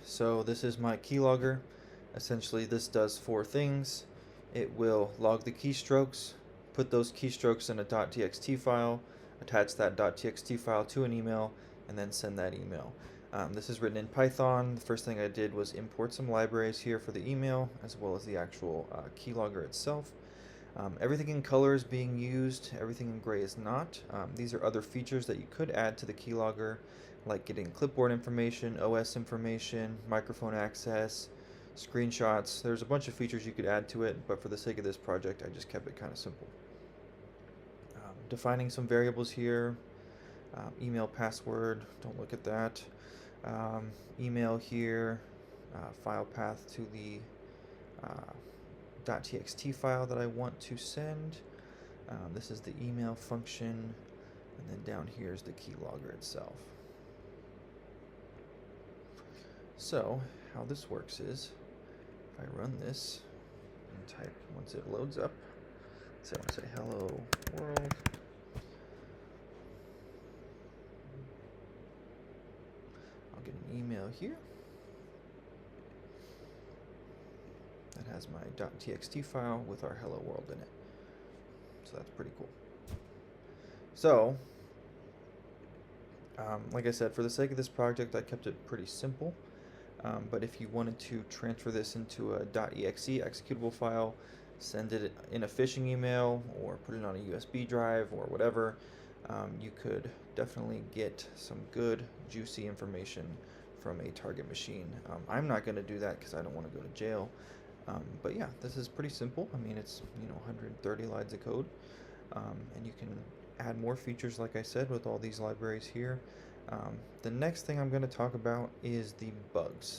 So this is my keylogger. Essentially, this does four things. It will log the keystrokes, put those keystrokes in a .txt file, attach that .txt file to an email, and then send that email. This is written in Python. The first thing I did was import some libraries here for the email, as well as the actual keylogger itself. Everything in color is being used, everything in gray is not. These are other features that you could add to the keylogger, like getting clipboard information, OS information, microphone access, screenshots. There's a bunch of features you could add to it, but for the sake of this project, I just kept it kind of simple. Defining some variables here, email password, don't look at that. Email here, file path to the .txt file that I want to send. This is the email function, and then down here is the keylogger itself. So how this works is, if I run this and type, once it loads up, so I want to say hello world. I'll get an email here that has my .txt file with our hello world in it. So that's pretty cool. So, like I said, for the sake of this project, I kept it pretty simple. But if you wanted to transfer this into a .exe executable file, send it in a phishing email, or put it on a USB drive, or whatever, you could definitely get some good, juicy information from a target machine. I'm not going to do that because I don't want to go to jail. But yeah, this is pretty simple. I mean, it's 130 lines of code, and you can add more features, like I said, with all these libraries here. The next thing I'm going to talk about is the bugs.